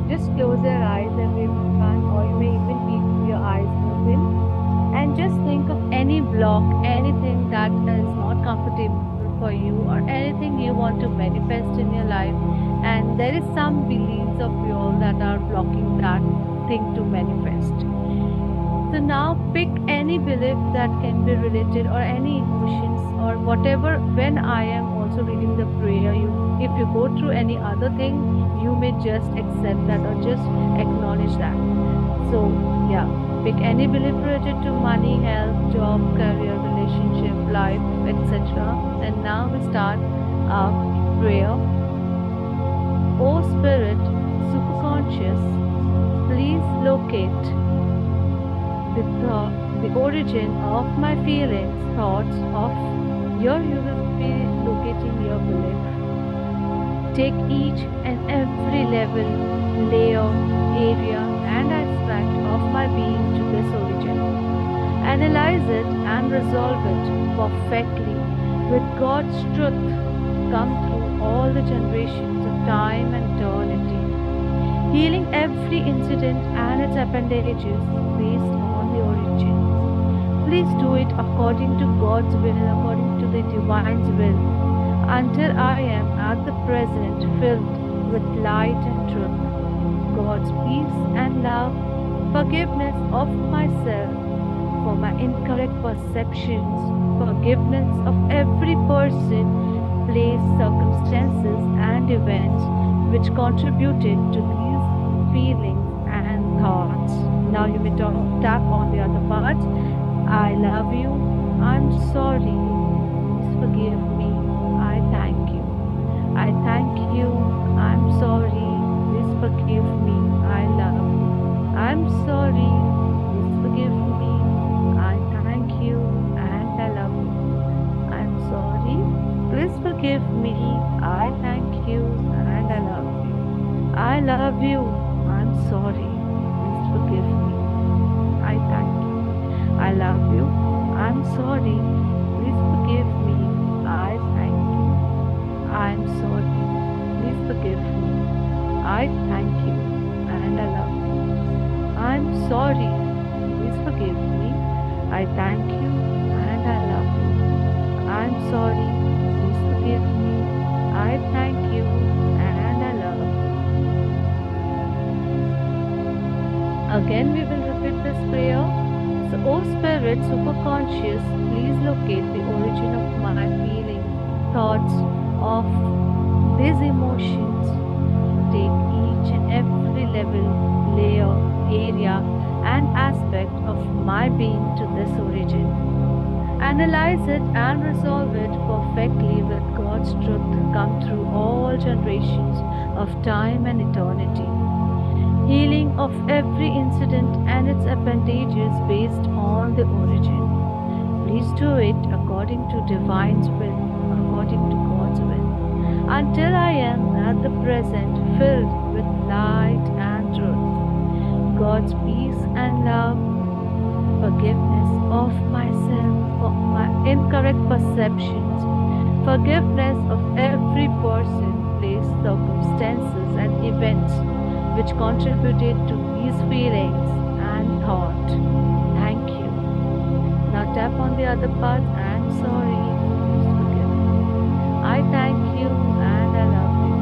Just close your eyes, everyone, or you may even keep your eyes open and just think of any block, anything that is not comfortable for you, or anything you want to manifest in your life. And there is some beliefs of yours that are blocking that thing to manifest. So now pick any belief that can be related or any emotions or whatever. When I am also reading the prayer, you if you go through any other thing, you may just accept that or just acknowledge that. So yeah, pick any belief related to money, health, job, career, relationship, life, etc. And now we start our prayer. O Spirit, superconscious, please locate the origin of my feelings, thoughts of your you will be locating your belief. Take each and every level, layer, area, and aspect of my being to this origin. Analyze it and resolve it perfectly with God's truth come through all the generations of time and eternity, healing every incident and its appendages based on the origin. Please do it according to God's will, according to the divine's will, until I am at the present filled with light and truth, God's peace and love, forgiveness of myself for my incorrect perceptions, forgiveness of every person, place, circumstances, and events which contributed to these feelings and thoughts. Now you may tap on the other part. I love you. I'm sorry. Please forgive me. I thank you. I thank you. I'm sorry. Please forgive me. I love you. I'm sorry. Please forgive me. I thank you and I love you. I'm sorry. Please forgive me. I thank you and I love you. I love you. I'm sorry. Please forgive me. I thank you. I love you. I'm sorry. Please forgive me. I thank you. I'm sorry. Please forgive me. I thank you and I love you. I'm sorry. Please forgive me. I thank you and I love you. I'm sorry. Please forgive me. I thank you and I love you. Again, we will repeat this prayer. So, O Spirit, superconscious, please locate the origin of my feelings, thoughts, of these emotions. Take each and every level, layer, area, and aspect of my being to this origin. Analyze it and resolve it perfectly with God's truth come through all generations of time and eternity, healing of every incident and its appendages based on the origin. Please do it according to divine's will, according to God's will, until I am at the present filled with light and truth, God's peace and love, forgiveness of myself for my incorrect perceptions, forgiveness of every person, place, circumstances, and events which contributed to these feelings and thought. Thank you. Now tap on the other part. I'm sorry. Please forgive me. I thank you and I love you.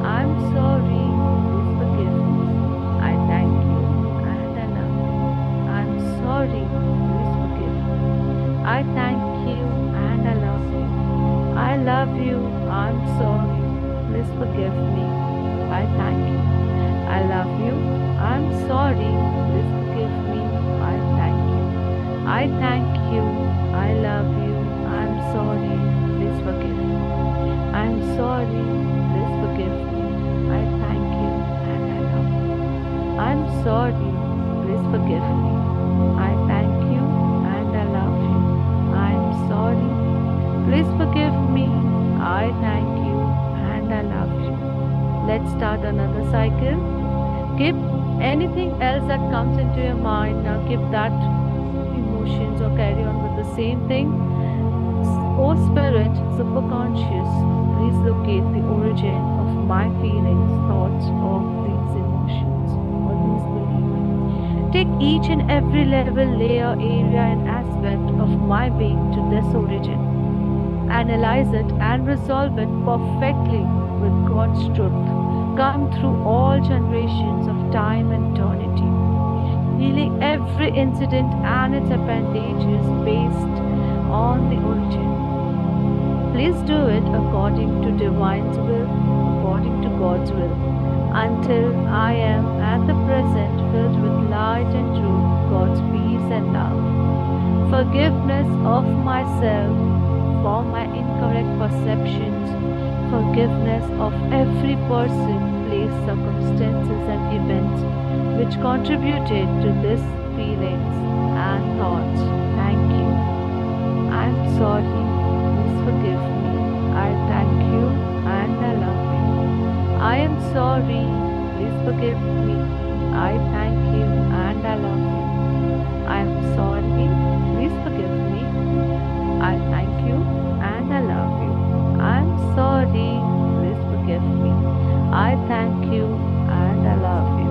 I'm sorry. Please forgive me. I thank you and I love you. I'm sorry. Please forgive me. I thank you and I love you. I love you. I'm sorry. Please forgive me. I thank you. I love you. I'm sorry. Please forgive me. I thank you. I thank you. I love you. I'm sorry. Please forgive me. I'm sorry. Please forgive me. I thank you and I love you. I'm sorry. Please forgive me. I thank you and I love you. I'm sorry. Please forgive me. I thank you and I love you. Let's start another cycle. Keep anything else that comes into your mind. Now keep that emotions or carry on with the same thing. O Spirit, superconscious, please locate the origin of my feelings, thoughts, of these emotions. each and every level, layer, area, and aspect of my being to this origin. Analyze it and resolve it perfectly with God's truth. Come through all generations of time and eternity, healing every incident and its appendages based on the origin. Please do it according to divine's will, according to God's will, until I am at the present filled with light and truth, God's peace and love. Forgiveness of myself for my incorrect perceptions, forgiveness of every person, place, circumstances, and events which contributed to these feelings and thoughts. Thank you. I'm sorry. Please forgive me. I thank you and I love you. I am sorry. Please forgive me. I thank you and I love you. I am sorry. Please forgive me. I thank you and I love you. I'm sorry. Please forgive me. I thank you and I love you.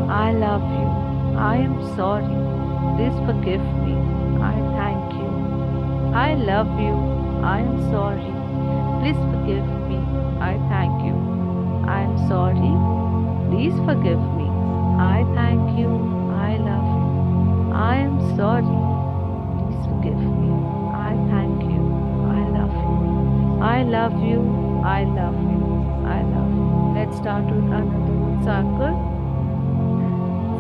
I love you. I am sorry. Please forgive me. I thank you. I love you. I am sorry. Please forgive me. I thank you. I am sorry. Please forgive me. I thank you. I love you. I am sorry. Please forgive me. I thank you. I love you. I love you. I love you. I love you. Let's start with another circle.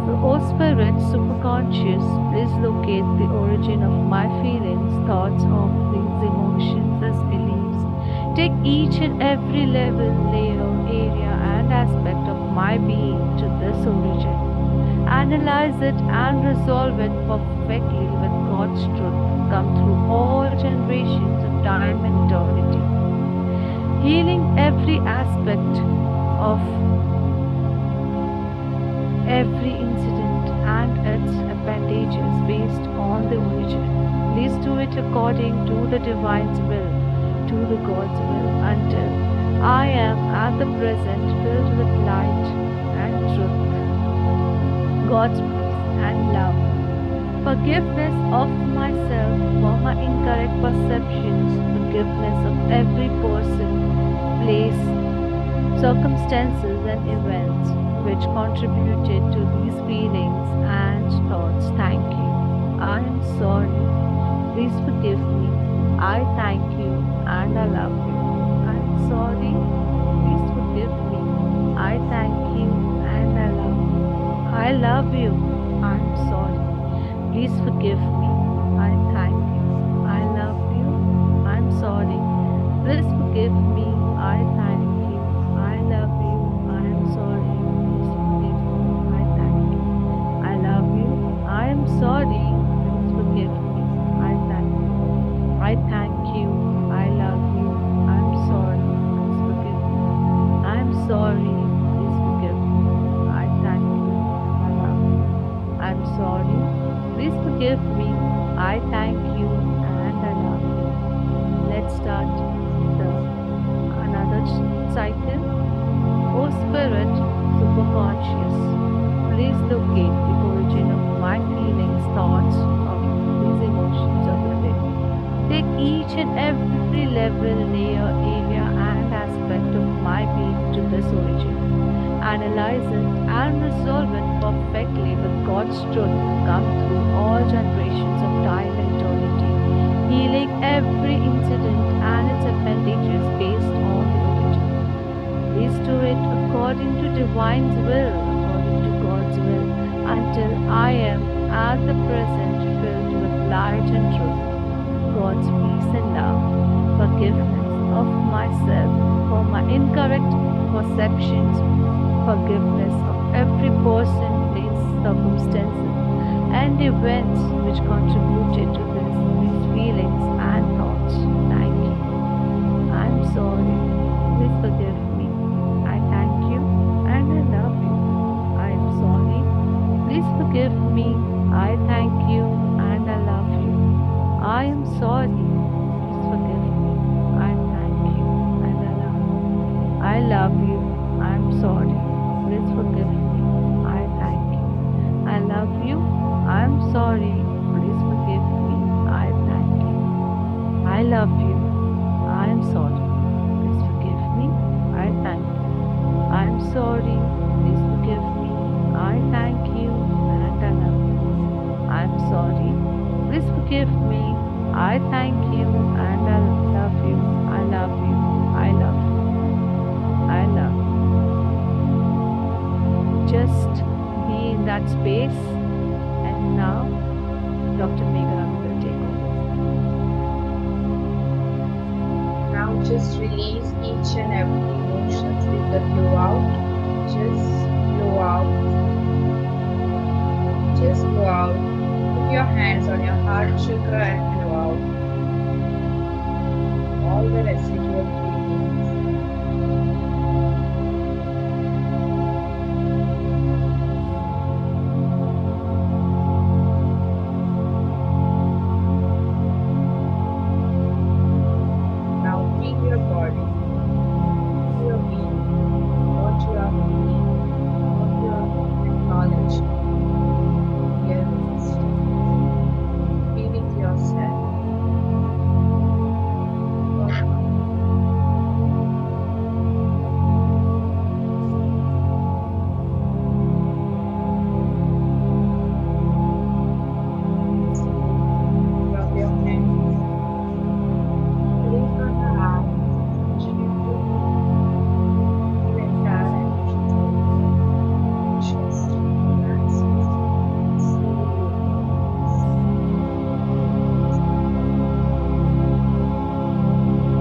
So, O Spirit, superconscious, please locate the origin of my feelings, thoughts, of these emotions as beliefs. Take each and every level, layer, area, and aspect of my being to this origin. Analyze it and resolve it perfectly with God's truth. Come through all generations of time and eternity, healing every aspect of every incident and its appendages based on the origin. Please do it according to the divine's will, to the God's will, until I am at the present filled with light and truth, God's peace and love. Forgiveness of myself for my incorrect perceptions, forgiveness of every person, place, circumstances, and events which contributed to these feelings and thoughts. Thank you. I am sorry. Please forgive me. I thank you and I love you. I am sorry. Please forgive me. I thank you and I love you. I love you. I am sorry. Please forgive me. I thank you. I love you. I am sorry. Please forgive me. I thank you. I love you. I am sorry. I am sorry. Please forgive me. I thank you. I thank you. I love you. I'm sorry. Please forgive me. I'm sorry. Please forgive me. I thank you. I love you. I'm sorry. Please forgive me. I thank you and I love you. Let's start the another cycle. O Spirit, superconscious, please locate the origin of my feelings, thoughts, of these emotions of the day. Take each and every level, layer, area, and aspect of my being to this origin. Analyze it and resolve it perfectly with God's truth. Come through all generations of time and eternity, healing every incident and its appendages based on the origin. Please do it according to divine's will, according to God's will, until I am at the present filled with light and truth, God's peace and love. Forgiveness of myself for my incorrect perceptions, forgiveness of every person, place, circumstances, and events which contributed to these feelings and thoughts. Thank you. I'm sorry. Please forgive me. I thank you and I love you. I am sorry. Please forgive me. I thank you and I love you. I am sorry. Please forgive me. I thank you and I love you. I love you. I am sorry. Please forgive me. I thank you. I love you sorry. Please forgive me. I thank you. I love you. I am sorry. Please forgive me. I thank you. I am sorry. Please forgive me. I thank you and I love you. I am sorry. Please forgive me. I thank you and I love you. I love you. I love you. I love you. Just be in that space. And now, Dr. Meghana will take over. Now just release each and every emotions with the blow out. Just blow out. Just blow out. Put your hands on your heart chakra and blow out all the residual